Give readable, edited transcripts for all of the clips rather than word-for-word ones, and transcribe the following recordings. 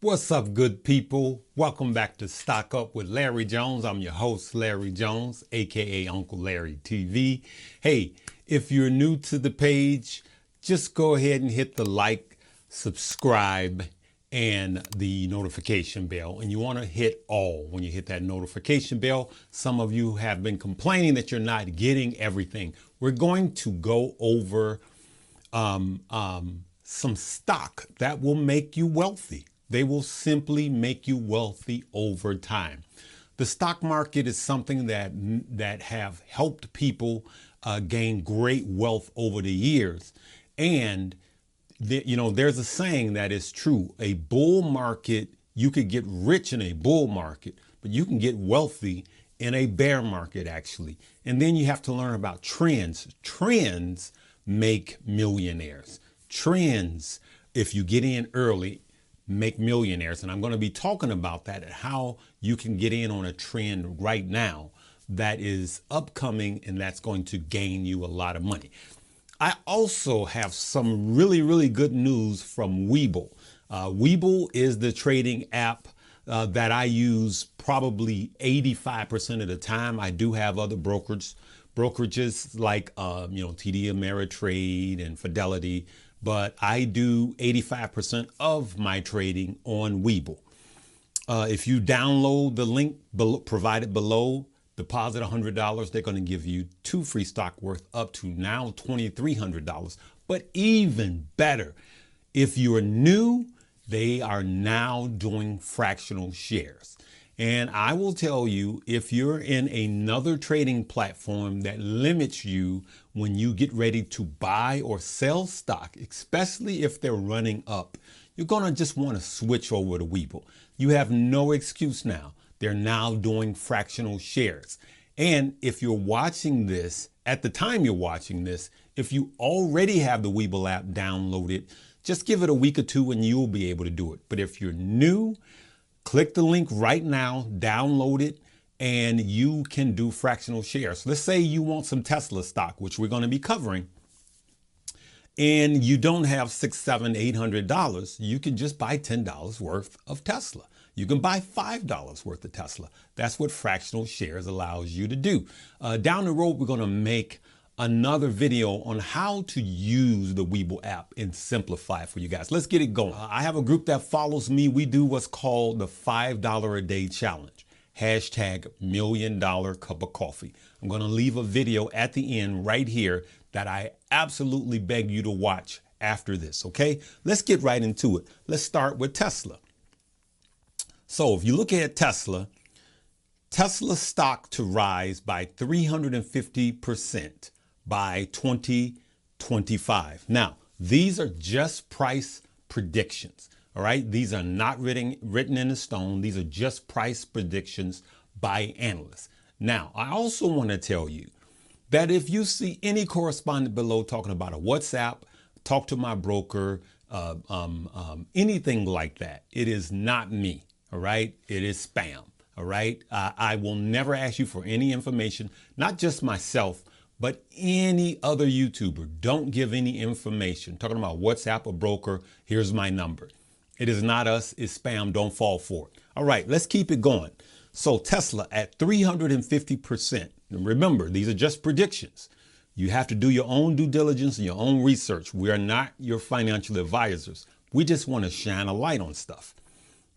What's up, good people? Welcome back to Stock Up with Larry Jones. I'm your host, Larry Jones, aka Uncle Larry TV. Hey, if you're new to the page, just go ahead and hit the like, subscribe, and the notification bell. And you want to hit all when you hit that notification bell. Some of you have been complaining that you're not getting everything. We're going to go over some stock that will make you wealthy. They will simply make you wealthy over time. The stock market is something that have helped people gain great wealth over the years. And there's a saying that is true. A bull market, you could get rich in a bull market, but you can get wealthy in a bear market, actually. And then you have to learn about trends. Trends make millionaires. Trends, if you get in early, make millionaires. And I'm going to be talking about that and how you can get in on a trend right now that is upcoming and that's going to gain you a lot of money. I also have some really good news from Webull. Webull is the trading app that I use probably 85% of the time. I do have other brokerages like TD Ameritrade and Fidelity, but I do 85% of my trading on Webull. If you download the link provided below, deposit $100, they're going to give you 2 free stock worth up to now $2,300. But even better, if you're new, they are now doing fractional shares. And I will tell you, if you're in another trading platform that limits you when you get ready to buy or sell stock, especially if they're running up, you're going to just want to switch over to Webull. You have no excuse now. They're now doing fractional shares. And if you're watching this, at the time you're watching this, if you already have the Webull app downloaded, just give it a week or two and you'll be able to do it. But if you're new, click the link right now, download it, and you can do fractional shares. Let's say you want some Tesla stock, which we're going to be covering, and you don't have $600, $700, $800. You can just buy $10 worth of Tesla. You can buy $5 worth of Tesla. That's what fractional shares allows you to do. Down the road, we're going to make another video on how to use the Webull app and simplify it for you guys. Let's get it going. I have a group that follows me. We do what's called the $5 a day challenge. Hashtag $1 million cup of coffee. I'm going to leave a video at the end right here that I absolutely beg you to watch after this. Okay, let's get right into it. Let's start with Tesla. So if you look at Tesla stock to rise by 350% by 2025. Now, these are just price predictions. All right. These are not written in stone. These are just price predictions by analysts. Now, I also want to tell you that if you see any correspondent below talking about a WhatsApp, talk to my broker, anything like that, it is not me. All right. It is spam. All right. I will never ask you for any information, not just myself, but any other YouTuber. Don't give any information. Talking about WhatsApp or broker, here's my number. It is not us, it's spam, don't fall for it. All right, let's keep it going. So Tesla at 350%. Remember, these are just predictions. You have to do your own due diligence and your own research. We are not your financial advisors. We just want to shine a light on stuff.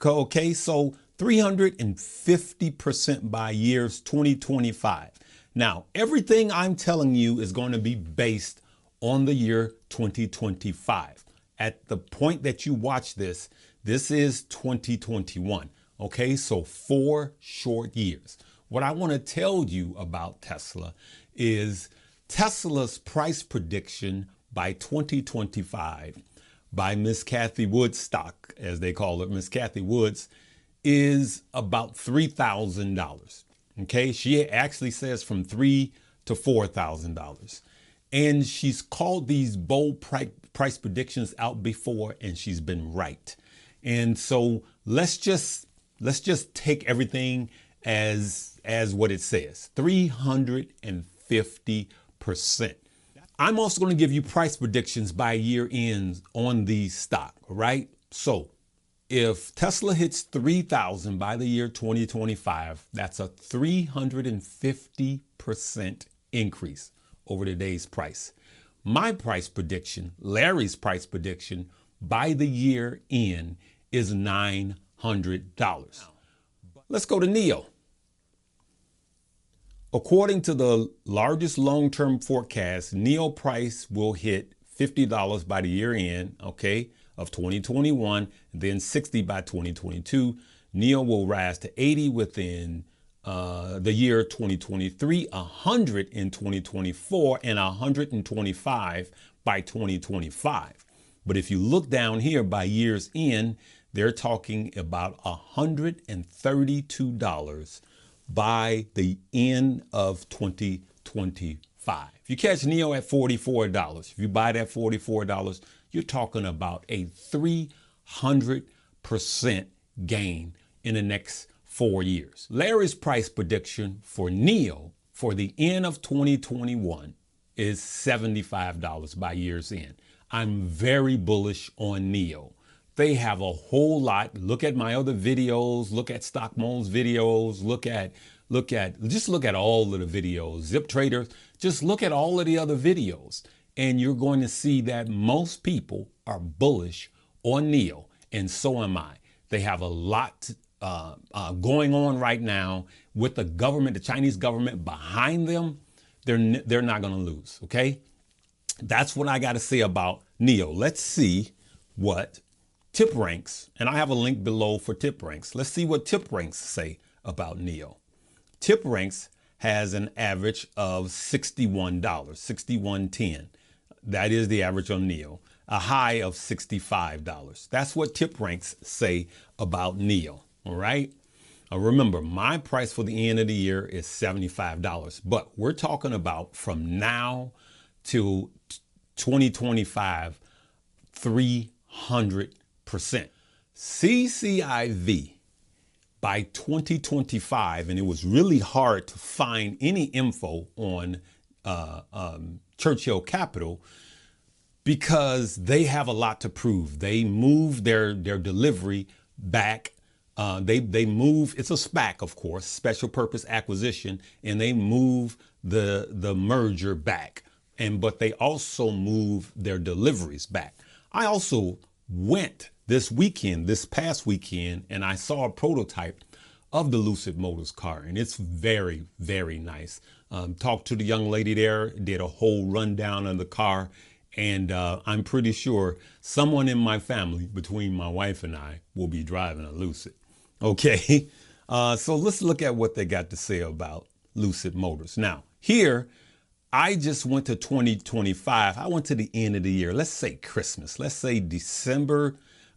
Okay, so 350% by years 2025. Now, everything I'm telling you is going to be based on the year 2025. At the point that you watch this, this is 2021. Okay, so 4 short years. What I want to tell you about Tesla is Tesla's price prediction by 2025 by Miss Cathie Wood's stock, as they call it, Miss Cathie Wood's, is about $3,000. Okay, she actually says from $3,000 to $4,000. And she's called these bold price predictions out before, and she's been right. And so let's just take everything as what it says, 350%. I'm also going to give you price predictions by year ends on the stock. All right. So if Tesla hits 3,000 by the year 2025, that's a 350% increase over today's price. My price prediction, Larry's price prediction, by the year end is $900. Let's go to NEO. According to the largest long-term forecast, NEO price will hit $50 by the year end, okay, of 2021, then 60 by 2022. NEO will rise to 80 within the year 2023, 100 in 2024, and 125 by 2025. But if you look down here by year's end, they're talking about $132 by the end of 2025. If you catch NEO at $44, if you buy that $44, you're talking about a 300% gain in the next 4 years. Larry's price prediction for NEO for the end of 2021 is $75 by year's end. I'm very bullish on NEO. They have a whole lot. Look at my other videos, look at Stock Moan's videos, look at all of the videos, Zip Traders, just look at all of the other videos. And you're going to see that most people are bullish on NEO, and so am I. They have a lot going on right now with the government, the Chinese government behind them. They're not going to lose, okay? That's what I got to say about NEO. Let's see what TipRanks, and I have a link below for TipRanks. Let's see what TipRanks say about NEO. TipRanks has an average of $61, $61.10. That is the average on NEO. A high of $65. That's what TipRanks say about NEO. All right. Remember, my price for the end of the year is $75, but we're talking about from now to 2025, 300%. CCIV by 2025, and it was really hard to find any info on Churchill Capital because they have a lot to prove. They moved their delivery back. They move. It's a SPAC, of course, special purpose acquisition, and they move the merger back. But they also move their deliveries back. I also went this past weekend, and I saw a prototype of the Lucid Motors car, and it's very, very nice. Talked to the young lady there, did a whole rundown of the car, and I'm pretty sure someone in my family, between my wife and I, will be driving a Lucid. Okay, so let's look at what they got to say about Lucid Motors. Now, here, I just went to 2025. I went to the end of the year. Let's say Christmas. Let's say December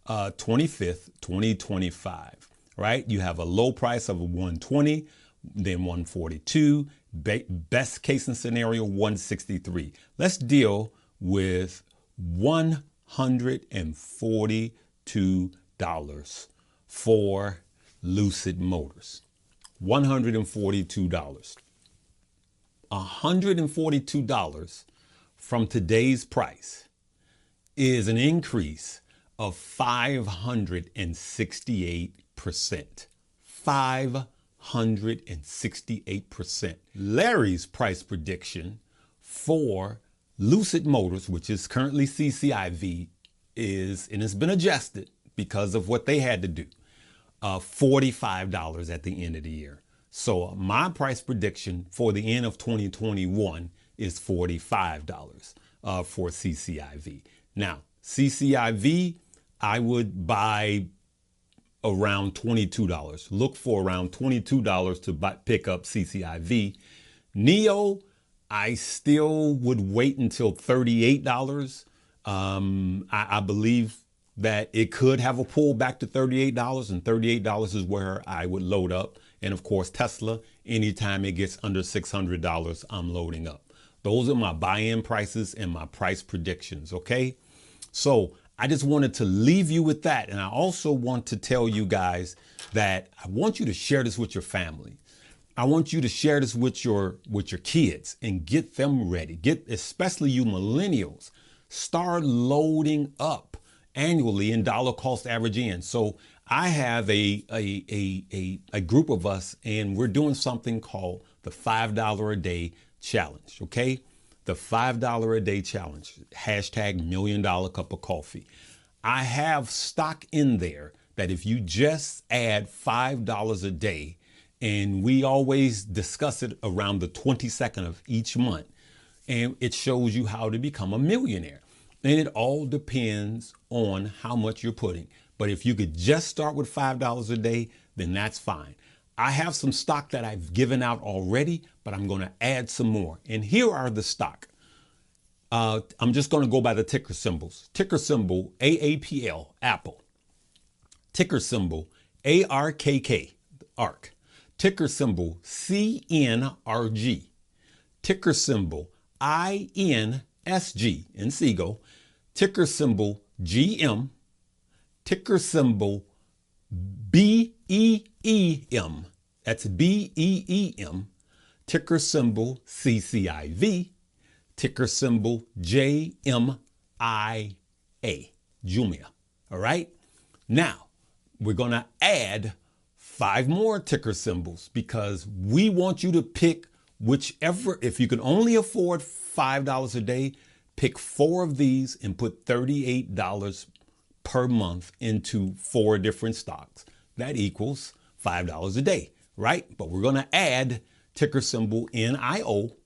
25th, 2025, right? You have a low price of 120, then 142, best case scenario, 163. Let's deal with $142 for Lucid Motors. $142. $142 from todaytoday's is an increase of 568%. 568%. Larry's price prediction for Lucid Motors, which is currently CCIV, is, and it's been adjusted because of what they had to do, $45 at the end of the year. So my price prediction for the end of 2021 is $45 for CCIV. Now, CCIV, I would buy around $22. Look for around $22 to pick up CCIV. NEO, I still would wait until $38. I believe that it could have a pull back to $38, and $38 is where I would load up. And of course, Tesla, anytime it gets under $600, I'm loading up. Those are my buy-in prices and my price predictions, okay? So I just wanted to leave you with that. And I also want to tell you guys that I want you to share this with your family. I want you to share this with your kids and get them ready. Especially you millennials, start loading up annually in dollar cost average in. So I have a group of us, and we're doing something called the $5 a day challenge. Okay. The $5 a day challenge, hashtag $1 million cup of coffee. I have stock in there that if you just add $5 a day, and we always discuss it around the 22nd of each month, and it shows you how to become a millionaire. And it all depends on how much you're putting. But if you could just start with $5 a day, then that's fine. I have some stock that I've given out already, but I'm going to add some more. And here are the stock. I'm just going to go by the ticker symbols. Ticker symbol AAPL, Apple. Ticker symbol ARKK, ARK. Ticker symbol CNRG. Ticker symbol INSG, in Seagull. Ticker symbol GM. Ticker symbol BEEM. That's BEEM. Ticker symbol CCIV. Ticker symbol JMIA. Jumia. All right. Now we're going to add 5 more ticker symbols because we want you to pick whichever, if you can only afford $5 a day, pick 4 of these and put $38 per month into 4 different stocks. That equals $5 a day, right? But we're going to add ticker symbol NIO.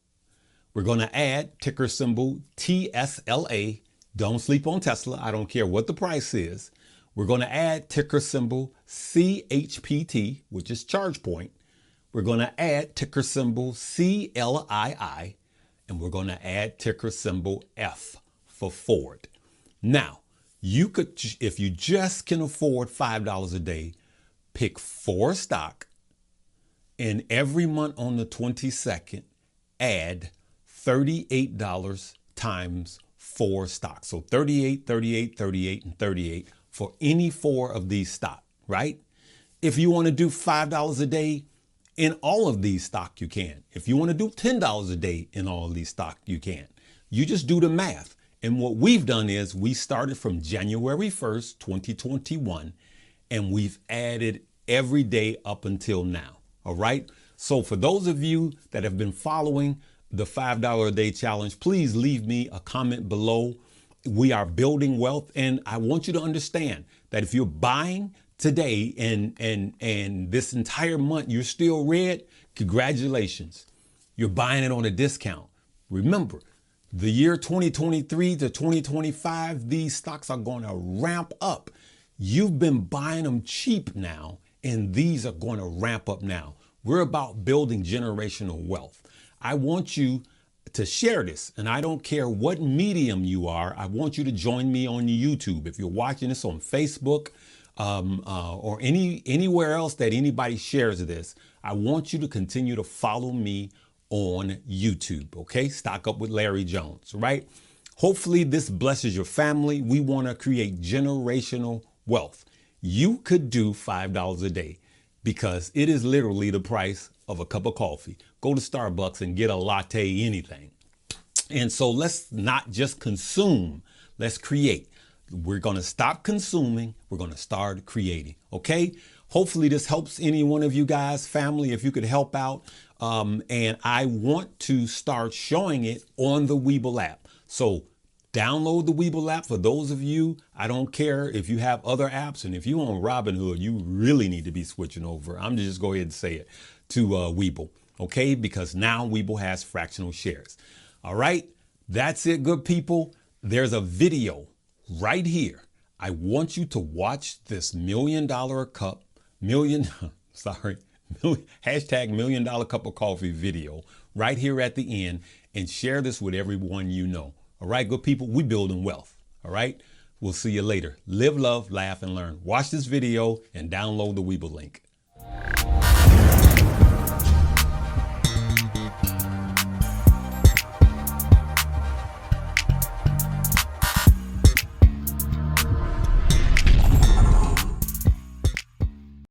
We're going to add ticker symbol TSLA. Don't sleep on Tesla. I don't care what the price is. We're going to add ticker symbol CHPT, which is charge point. We're going to add ticker symbol CLII, and we're going to add ticker symbol F for Ford. Now, you could, if you just can afford $5 a day, pick 4 stock, and every month on the 22nd, add $38 times 4 stocks. So 38, 38, 38, and 38 for any 4 of these stock, right? If you want to do $5 a day in all of these stock, you can. If you want to do $10 a day in all of these stock, you can. You just do the math. And what we've done is we started from January 1st, 2021, and we've added every day up until now. All right. So for those of you that have been following the $5 a day challenge, please leave me a comment below. We are building wealth. And I want you to understand that if you're buying today and this entire month you're still red, congratulations. You're buying it on a discount. Remember, the year 2023 to 2025, these stocks are going to ramp up. You've been buying them cheap now, and these are going to ramp up now. We're about building generational wealth. I want you to share this, and I don't care what medium you are. I want you to join me on YouTube. If you're watching this on Facebook or anywhere else that anybody shares this, I want you to continue to follow me on YouTube. Okay, Stock Up with Larry Jones. Right? Hopefully this blesses your family. We want to create generational wealth. You could do $5 a day because it is literally the price of a cup of coffee. Go to Starbucks and get a latte, anything. And so let's not just consume, let's create. We're going to stop consuming. We're going to start creating. Okay. Hopefully this helps any one of you guys, family, if you could help out. And I want to start showing it on the Webull app. So download the Webull app. For those of you, I don't care if you have other apps, and if you on Robinhood, you really need to be switching over. I'm just go ahead and say it to Webull. Okay. Because now Webull has fractional shares. All right. That's it. Good people. There's a video right here. I want you to watch this $1 million cup, hashtag $1 million cup of coffee video right here at the end, and share this with everyone you know. All right, good people, we building wealth. All right, we'll see you later. Live, love, laugh, and learn. Watch this video and download the Webull link.